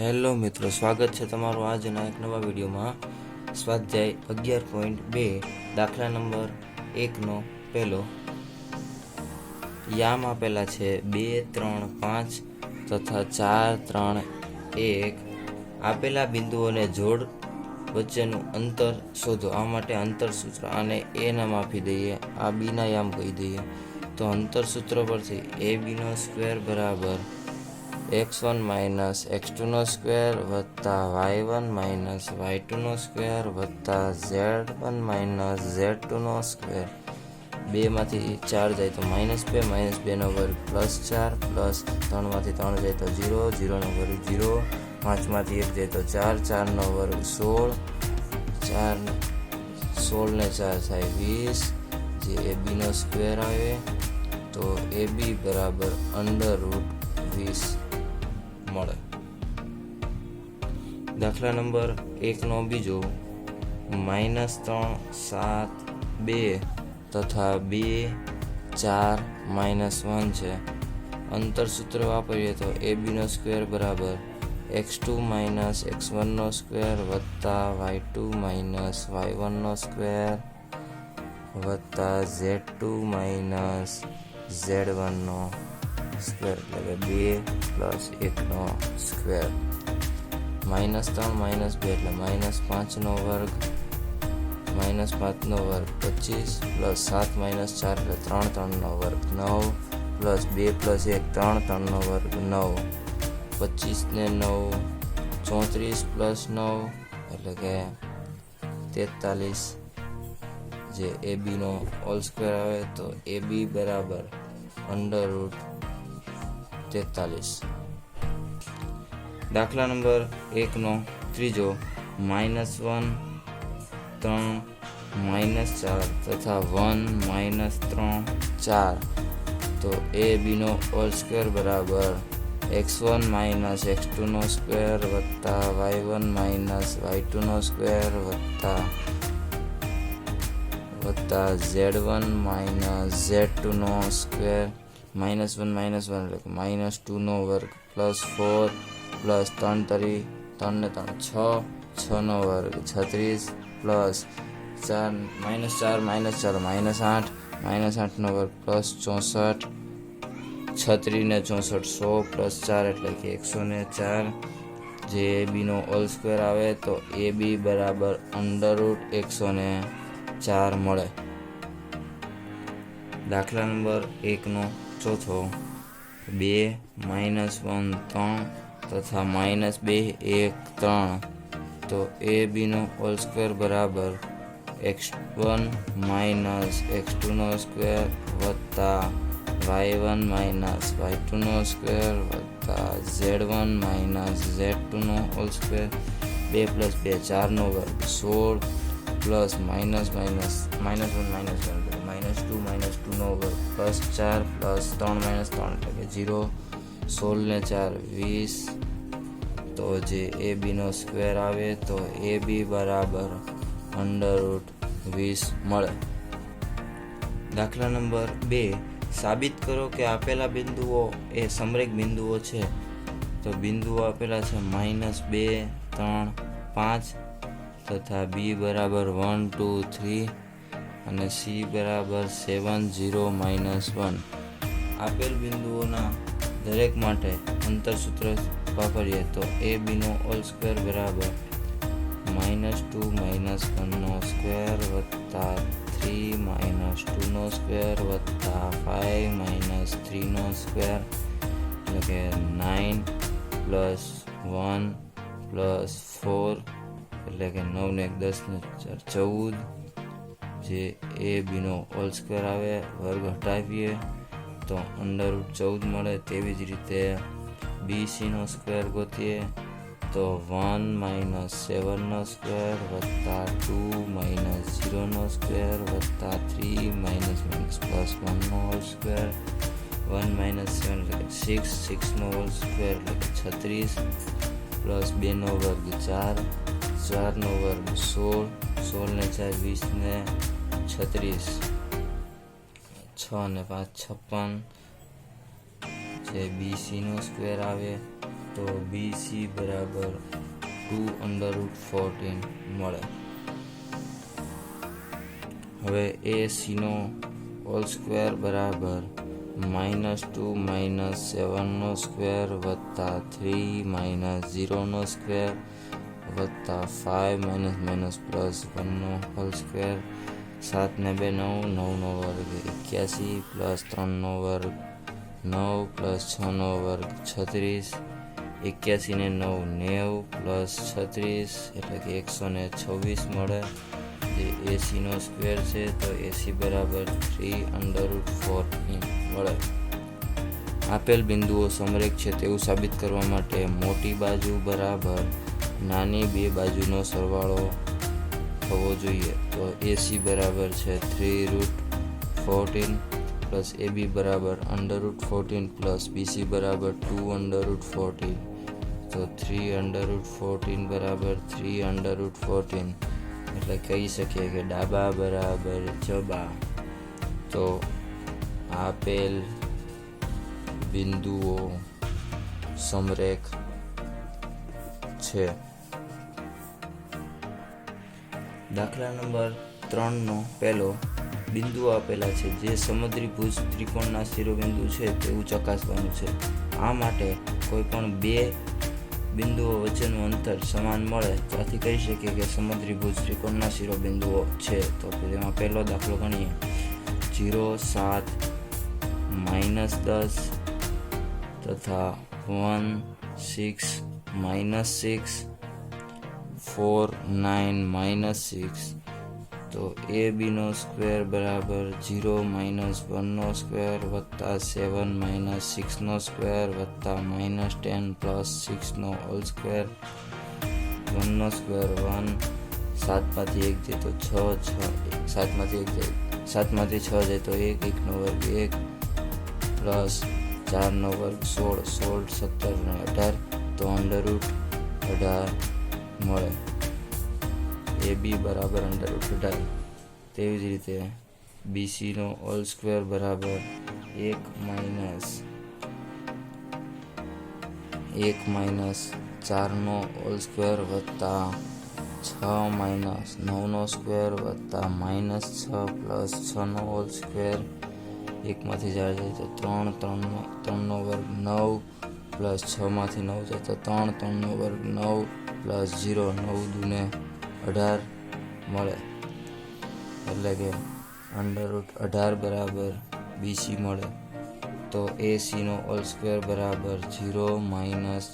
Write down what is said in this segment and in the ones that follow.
Hello મિત્રો, સ્વાગત છે તમારું આજના એક નવા વિડીયોમાં. સ્વાધ્યાય 11.2 દાખલા નંબર 1નો પહેલો. યામ આપેલા છે 2, 3, 5 તથા 4, 3, 1. આપેલા બિંદુઓને જોડ વચ્ચેનું અંતર શોધો. આ માટે અંતર સૂત્ર આને એ નામ આપી દઈએ, આ બીના યામ કહી દઈએ. તો અંતર સૂત્ર પરથી ab નો સ્ક્વેર બરાબર x1 માઇનસ x2 નો સ્ક્વેર વત્તા y1 માઇનસ y2 નો સ્ક્વેર વત્તા z1 માઇનસ z2 નો સ્ક્વેર. 2 માંથી 4 જાય તો -2, -2 નો વર્ગ +4, +3 માંથી 3 જાય તો 0, 0 નો વર્ગ 0, 5 માંથી 1 જાય તો 4, 4 નો વર્ગ 16, 16 ને 4 થાય 20, જે ab નો સ્ક્વેર આવે. તો ab બરાબર √20 મળે. દાખલા નંબર 1નો બીજો. -3, 7, 2 તથા 2, 4, -1 છે. અંતર સૂત્ર વાપરીએ તો ab નો સ્ક્વેર બરાબર x2 માઇનસ x1 નો સ્ક્વેર વત્તા y2 માઇનસ y1 નો સ્ક્વેર વત્તા z2 માઇનસ z1 નો સ્ક્વેર, એટલે કે 2 + 1 નો સ્ક્વેર. -3 -2 એટલે -5 નો વર્ગ, -5 નો વર્ગ 25, +7 - 4 એટલે 3 3 નો વર્ગ 9, +2 + 1 3 3 નો વર્ગ 9, 25 ને 9 34 + 9 એટલે કે 43, જે ab નો હોલ સ્ક્વેર આવે. તો ab બરાબર √43. દાખલા નંબર 1નો ત્રીજો. -1, 3, -4 તથા 1, -3, 4. તો ab નો હોલ સ્ક્વેર બરાબર x1 માઇનસ x2 નો સ્ક્વેર વત્તા y1 માઇનસ y2 નો સ્ક્વેર વત્તા z1 માઇનસ z2 નો સ્ક્વેર. -1 એટલે કે -2 નો વર્ગ +4 +3 3 ને 3 6, 6 નો વર્ગ 36 +4 -4 -8 નો વર્ગ +64, 36 ને 64 100 + 4 એટલે કે 104, જે ab નો હોલ સ્ક્વેર આવે. તો ab બરાબર √104 મળે. દાખલા નંબર 1નો ચોથો. 2, -1, 3 તથા -2, 1, 3. તો ab નો હોલ સ્ક્વેર બરાબર x1 માઇનસ x2 નો સ્ક્વેર વત્તા y1 માઇનસ y2 નો સ્ક્વેર વત્તા z1 માઇનસ z2 નો હોલ સ્ક્વેર. 2 + 2 4 નો વર્ગ 16, +1 -1 એટલે -2 નો વર્ગ +4 +3 - 3 એટલે કે 0, 16 ને 4 20. તો જે ab નો સ્ક્વેર આવે. તો ab બરાબર √20 મળે. દાખલા નંબર 2. સાબિત કરો કે આપેલા બિંદુઓ એ સમરેખ બિંદુઓ છે. તો બિંદુઓ આપેલા છે -2, 3, 5 તથા b બરાબર 1, 2, 3 અને c બરાબર 7, 0, -1. આપેલ બિંદુઓના દરેક માટે અંતર સૂત્ર વાપરીએ તો ab નો હોલ સ્ક્વેર બરાબર -2 -1 નો સ્ક્વેર વત્તા 3 -2 નો સ્ક્વેર વત્તા 5 -3 નો સ્ક્વેર, એટલે કે 9 + 1 + 4 એટલે કે 9 ને 1 10 ને 4 14, જે ab નો હોલ સ્ક્વેર આવે. વર્ગ હટાવીએ તો √14 મળે. તેવી જ રીતે bc નો સ્ક્વેર ગોતીએ તો 1 - 7 નો સ્ક્વેર વત્તા 2 - 0 નો સ્ક્વેર વત્તા 3 - +1 નો હોલ સ્ક્વેર. 1 - 7 એટલે કે 6, 6 નો હોલ સ્ક્વેર એટલે કે 36, +2 નો વર્ગ 4, 4 નો વર્ગ 16, 16 ને 4 20 ને 36, 6 ને 5 56, જે bc નો સ્ક્વેર આવે. તો BC બરાબર 2√14 મળે. હવે ACનો હોલ સ્ક્વેર બરાબર -2 - 7નો સ્ક્વેર વત્તા 3 - 0નો સ્ક્વેર વત્તા 5 - +1નો હોલ સ્ક્વેર. 7 ને 2 9, 9નો વર્ગ 81 + 3નો વર્ગ 9 + 6નો વર્ગ 36. 81 ને 9 90 + 36 એટલે કે 126 મળે, જે ACનો સ્ક્વેર છે. તો AC બરાબર 3√14 મળે. આપેલ બિંદુઓ સમરેખ છે તેવું સાબિત કરવા માટે મોટી બાજુ બરાબર નાની બે બાજુનો સરવાળો થવો જોઈએ. તો AC બરાબર છે 3√14 પ્લસ AB બરાબર √14 પ્લસ BC બરાબર 2√14. તો 3√14 બરાબર 3√14 એટલે કહી શકીએ કે ડાબા બરાબર જબા. તો આપેલ બિંદુઓ સમરેખ છે. દાખલા નંબર 3નો પહેલો બિંદુઓ આપેલા છે જે સમદ્વિભુજ ત્રિકોણના શિરોબિંદુ છે તેવું ચકાસવાનું છે. આ માટે કોઈ પણ બે બિંદુઓ વચ્ચેનું અંતર સમાન મળે ત્યાંથી કહી શકીએ કે સમદ્વિભુજ ત્રિકોણના શિરોબિંદુઓ છે. તો તેમાં પહેલો દાખલો ગણીએ. 0 7 -10 તથા 1 6 -6 4 9 -6. તો ABનો સ્ક્વેર બરાબર 0 - 1નો સ્ક્વેર વત્તા 7 - 6નો સ્ક્વેર વત્તા -10 + 6નો હોલ સ્ક્વેર. 1નો સ્ક્વેર 1, 7માંથી 1 જાય તો 6, 7માંથી 6 જાય તો 1, 1નો વર્ગ 1 પ્લસ 4નો વર્ગ 16, 16, 17 અને 18 તો √18 મળે. AB બરાબર √18. તેવી જ રીતે BCનો હોલ સ્ક્વેર બરાબર 1 - 4નો હોલ સ્ક્વેર વત્તા 6 - 9નો સ્ક્વેર વત્તા -6 પ્લસ 6નો હોલ સ્ક્વેર. 1માંથી 4 જાય તો 3, 3નો વર્ગ 9 પ્લસ 6માંથી 9 જાય તો 3, 3નો વર્ગ 9 પ્લસ 0, 9 દૂને 18 મળે. એટલે કે √18 બરાબર BC મળે. તો ACનો હોલ સ્ક્વેર બરાબર 0 -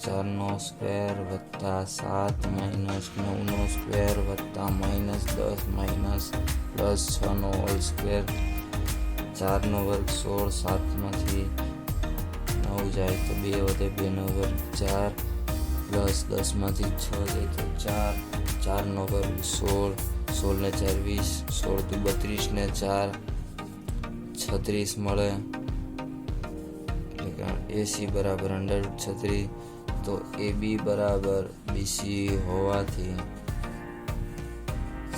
4નો સ્ક્વેર વત્તા 7 - 9નો સ્ક્વેર વત્તા -10 પ્લસ 6નો હોલ સ્ક્વેર. 4નો વર્ગ 16, 7માંથી 9 જાય તો 2 વધે, 2નો વર્ગ 4 પ્લસ 10માંથી 6 જાય તો 4, 4નો વર્ગ 16, 16 ને 4 20, 16 × 32 ને 4 36 મળે. એટલે કે AC બરાબર √36. તો AB બરાબર BC હોવાથી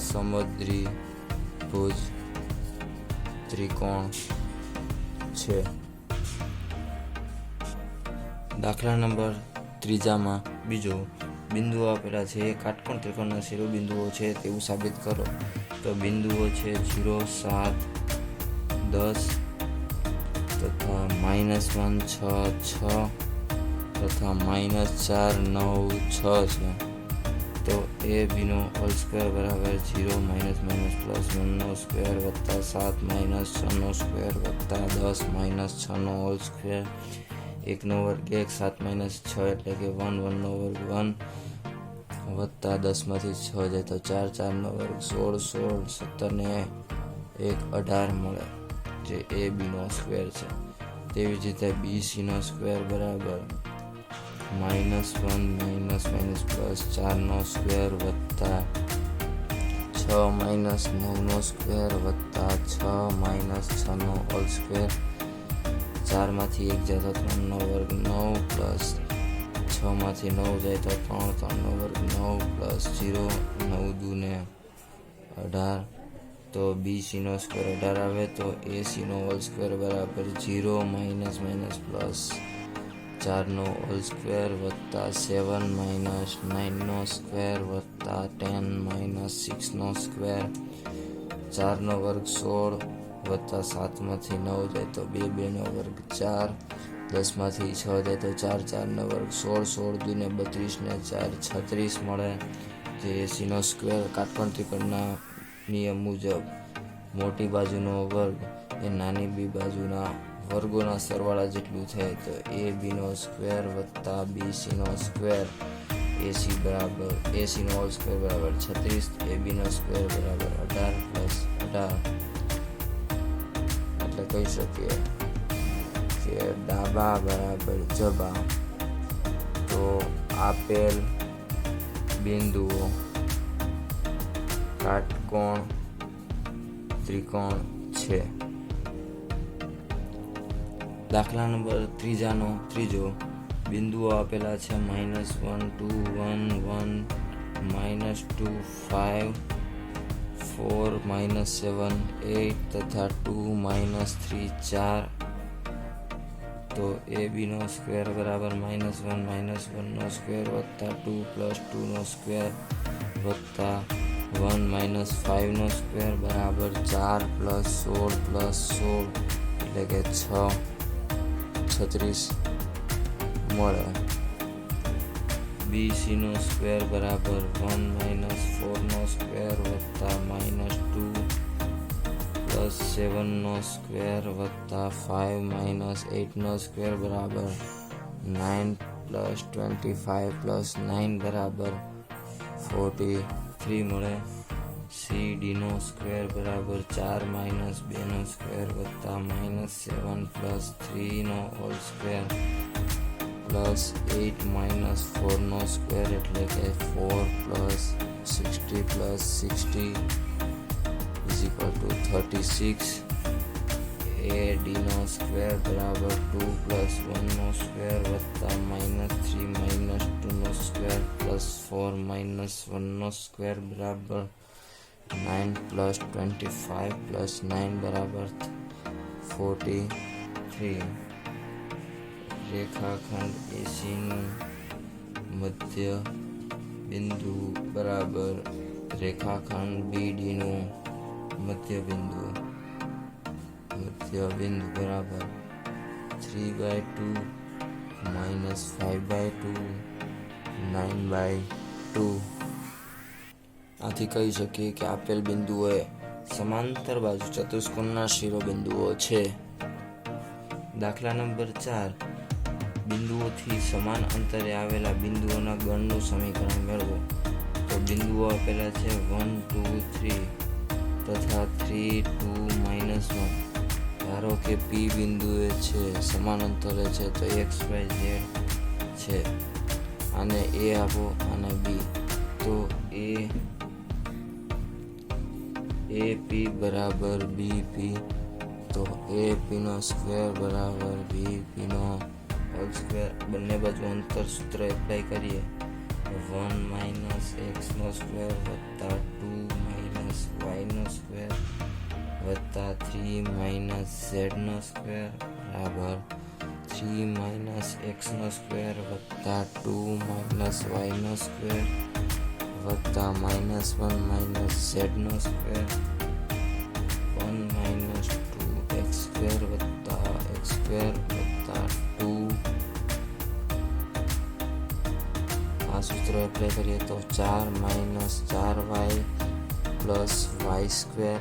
સમદ્વિભુજ ત્રિકોણ છે. દાખલા નંબર 3માં બીજો બિંદુઓ આપેલા છે એ કાટકોણ ત્રિકોણના શિરોબિંદુઓ છે તેવું સાબિત કરો. તો બિંદુઓ છે 0 7 10 તથા -1 6 6 તથા -4 9 6 છે. તો ABનો હોલ સ્ક્વેર બરાબર 0 - +1નો સ્ક્વેર વત્તા 7 - 6નો સ્ક્વેર વત્તા 10 - 6નો હોલ સ્ક્વેર. 1નો વર્ગ 1, 7 - 6 એટલે કે 1, 1નો વર્ગ 1 વત્તા 10માંથી 6 જાય તો 4, 4નો વર્ગ 16, 16, 17 ને 1 18 મળે, જે ABનો સ્ક્વેર છે. તેવી જ રીતે BCનો સ્ક્વેર બરાબર -1 +4નો સ્ક્વેર વત્તા 6 - 9નો સ્ક્વેર વત્તા 6 - 6નો હોલ સ્ક્વેર. 4માંથી 1 જાય તો 3નો વર્ગ 9 પ્લસ 6માંથી 9 જાય તો 3, 3નો વર્ગ 9 પ્લસ 0, 9 દૂને 18. તો BCનો સ્ક્વેર 18 આવે. તો ACનો હોલ સ્ક્વેર બરાબર 0 - +, 4નો હોલ સ્ક્વેર વત્તા 7 માઇનસ 9નો સ્ક્વેર વત્તા 10 માઇનસ 6નો સ્ક્વેર, 4નો વર્ગ 16 વત્તા 7માંથી 9 જાય તો 2, 2નો વર્ગ 4, 10માંથી 6 જાય તો 4, 4નો વર્ગ 16, 16 દૂને 32 ને 4 36 મળે. જે 80નો સ્ક્વેર. કાટકોણ ત્રિકોણના નિયમ મુજબ મોટી બાજુનો વર્ગ એ નાની બી બાજુના વર્ગોના સરવાળા જેટલું થાય. તો ABનો સ્ક્વેર વત્તા BCનો સ્ક્વેર, ACનો હોલ સ્ક્વેર બરાબર 36, ABનો સ્ક્વેર બરાબર 18 પ્લસ 18. એટલે કહી શકીએ કે ડાબા બરાબર જબા. તો આપેલ બિંદુઓ કાટકોણ ત્રિકોણ છે. દાખલા નંબર ત્રીજો. બિંદુઓ આપેલા છે -1, 2, 1, 1, -2, 5, 4, -7, 8 તથા 2, -3, 4. તો ABનો સ્ક્વેર બરાબર -1, -1નો સ્ક્વેર વત્તા 2 + 2નો સ્ક્વેર વત્તા 1 - 5નો સ્ક્વેર બરાબર 4 + 16 + 16 એટલે કે 36 મળે. BCનો સ્ક્વેર બરાબર 1 - 4નો સ્ક્વેર વત્તા -2 + 7નો સ્ક્વેર વત્તા 5 - 8નો સ્ક્વેર બરાબર 9 + 25 + 9 બરાબર 43 મળે. CDનો સ્ક્વેર બરાબર 4 - 2નો સ્ક્વેર વત્તા -7 + 3નો હોલ સ્ક્વેર પ્લસ 8 - 4નો સ્ક્વેર એટલે કે 4 + 60 + 60 = 36. ADનો સ્ક્વેર બરાબર 2 + 1નો સ્ક્વેર વત્તા -3 - 2નો સ્ક્વેર પ્લસ 4 - 1નો સ્ક્વેર બરાબર 9 + 25 + 9 બરાબર 43. રેખાખંડ ACનું મધ્ય બિંદુ બરાબર રેખાખંડ BDનું મધ્ય બિંદુ બરાબર 3/2 - 5/2 9/2. આથી કહી શકીએ કે આપેલ બિંદુઓ સમાંતર બાજુ ચતુષ્કોણના શિરોબિંદુઓ છે. દાખલા નંબર 4. બિંદુઓથી સમાન અંતરે આવેલા બિંદુઓના ગણનું સમીકરણ મેળવો. તો બિંદુઓ આપેલા છે 1, 2, 3 તથા 3, 2, -1. ધારો કે P બિંદુએ છે, સમાન અંતરે છે તો x, y, z છે. આને A આપો, આને B. તો AP બરાબર BP. તો APનો સ્ક્વેર બરાબર BPનો હોલ સ્ક્વેર. બંને બાજુ અંતર સૂત્ર એપ્લાય કરીએ. 1 - xનો સ્ક્વેર વત્તા 2 - yનો સ્ક્વેર વત્તા 3 - zનો સ્ક્વેર બરાબર 3 - xનો સ્ક્વેર વત્તા 2 - yનો સ્ક્વેર વત્તા -1 - zનો સ્ક્વેર 1 - 2x સ્ક્વેર વત્તા x સ્ક્વેર વત્તા 2. આ સૂત્ર એપ્લાય કરીએ તો 4 - 4y પ્લસ y સ્ક્વેર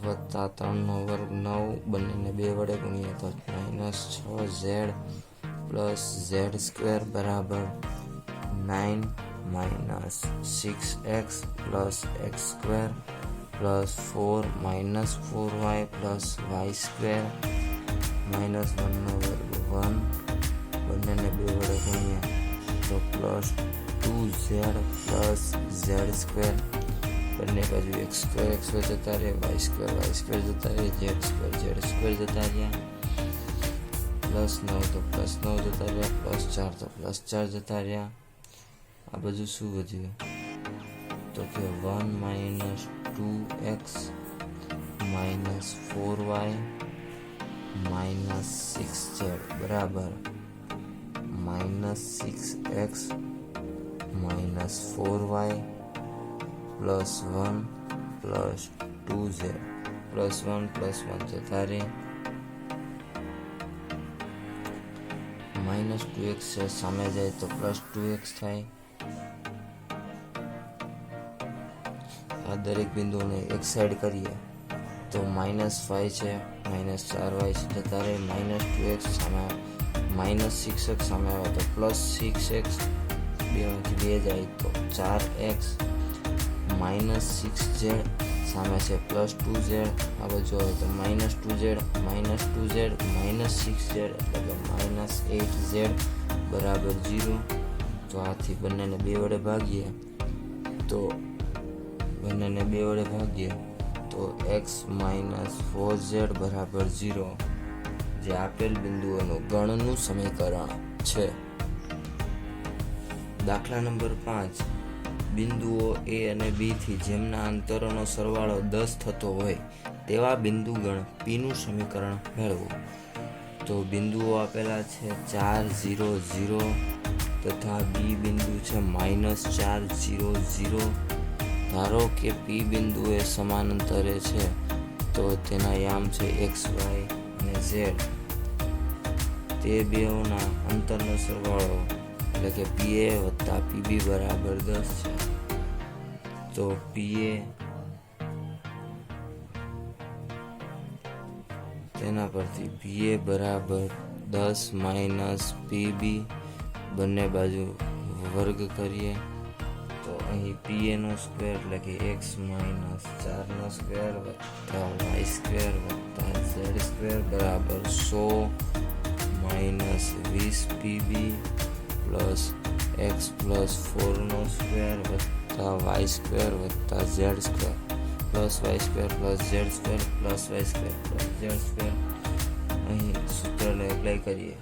વત્તા 3નો વર્ગ 9. બંનેને 2 વડે ગુણીએ તો -6z પ્લસ z સ્ક્વેર બરાબર 9 - 6x plus x square plus 4 - 4y plus y square -1નો વર્ગ 1. બંનેને 2 વડે ગુણીએ તો plus 2z plus z square. બંને બાજુ x સ્ક્વેર જતા રહે, y સ્ક્વેર જતા રહે, z સ્ક્વેર જતા રહ્યા. +9 તો +9 જતા રહ્યા, +4 તો +4 જતા રહ્યા. આ બધું શું વધ્યું તો કે 1 - 2x - 4y - 6z બરાબર -6x -4y +1 +2z +1 જતા રહે. -2x છે, સામે જાય તો +2x થાય. આ દરેક બિંદુને એક સાઈડ કરીએ તો -5 છે, -4y જતા રહે. -2x સામે, -6x સામે આવે તો +6x, બેમાંથી 2 જાય તો 4x. -6z સામે છે +2z, આ બાજુ આવે તો -2z -6z એટલે કે -8z બરાબર 0. તો આથી બંનેને 2 વડે ભાગીએ તો x - 4z બરાબર 0, જે આપેલ બિંદુઓનું ગણનું સમીકરણ છે. દાખલા નંબર 5, બિંદુઓ A અને B થી જેમના અંતરોનો સરવાળો 10 થતો હોય તેવા બિંદુગણ P નું સમીકરણ મેળવો. તો બિંદુઓ આપેલા છે 4 0 0 તથા B બિંદુ છે -4 0 0. ધારો કે P બિંદુ એ સમાન અંતરે છે તો તેના યામ છે x, y અને z. તે બેઓના અંતરનો સરવાળો એટલે કે PA વત્તા PB બરાબર 10 છે. તો PA તેના પરથી PA બરાબર 10 - PB, બંને બાજુ વર્ગ કરીએ તો અહીં PA નો સ્ક્વેર એટલે કે x - 4 નો સ્ક્વેર વત્તા y સ્ક્વેર વત્તા z સ્ક્વેર બરાબર 100 - 20 PB પ્લસ x + 4 નો સ્ક્વેર વત્તા y સ્ક્વેર વત્તા z square plus y square plus z square plus y square plus z square. અહીં સૂત્રને એપ્લાય કરીએ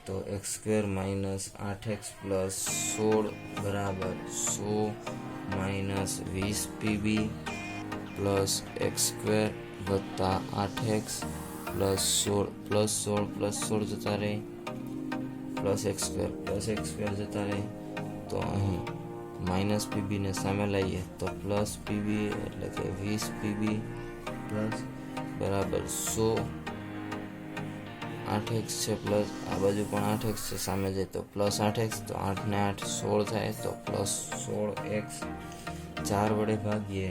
તો x સ્ક્વેર - 8x + 16 બરાબર 100 - 20 PB પ્લસ x સ્ક્વેર વત્તા 8x + 16 જતા રહે પ્લસ x સ્ક્વેર જતા રહે. તો અહીં -PB ને સામે લઈએ તો પ્લસ PB એટલે કે 20 PB પ્લસ બરાબર 100. 8x છે પ્લસ આ બાજુ પણ 8x છે, સામે જાય તો પ્લસ 8x, તો 8 ને 8 16 થાય તો પ્લસ 16x. 4 વડે ભાગીએ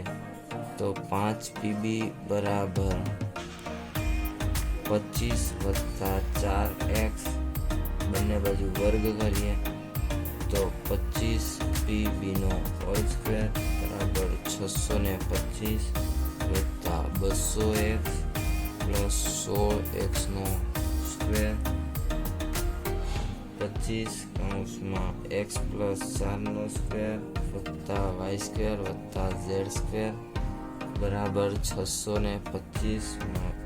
તો 5 PB બરાબર 25 વત્તા 4x, બંને બાજુ વર્ગ કરીએ તો 25 PB નો હોલ સ્ક્વેર બરાબર 625 વત્તા 200x પ્લસ 16x નો સ્ક્વેર 25 x પ્લસ 4 નો સ્ક્વેર વત્તા y સ્ક્વેર વત્તા z સ્ક્વેર બરાબર 625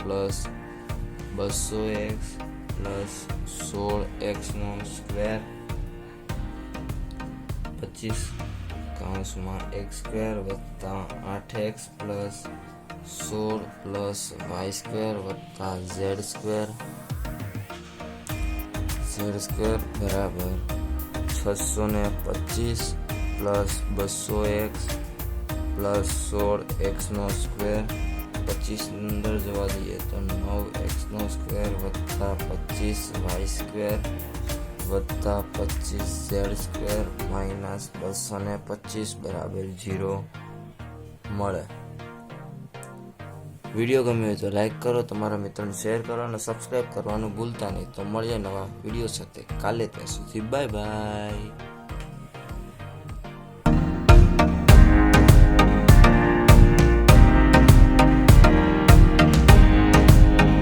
પ્લસ 200x પ્લસ 16x નો સ્ક્વેર 25 x સ્ક્વેર વત્તા 8x plus 16 plus y square વત્તા z સ્ક્વેર બરાબર 625 પ્લસ 200x પ્લસ 16x નો square. 25 અંદર જવા દઈએ તો 9x નો સ્ક્વેર વત્તા 25y સ્ક્વેર વત્તા 25z સ્ક્વેર માઇનસ 225 બરાબર 0 મળે. વિડીયો ગમ્યો હોય તો લાઈક કરો, તમારા મિત્રોને શેર કરો અને સબસ્ક્રાઈબ કરવાનું ભૂલતા નહીં. તો મળીએ નવા વિડીયો સાથે કાલે. ત્યાં સુધી બાય બાય.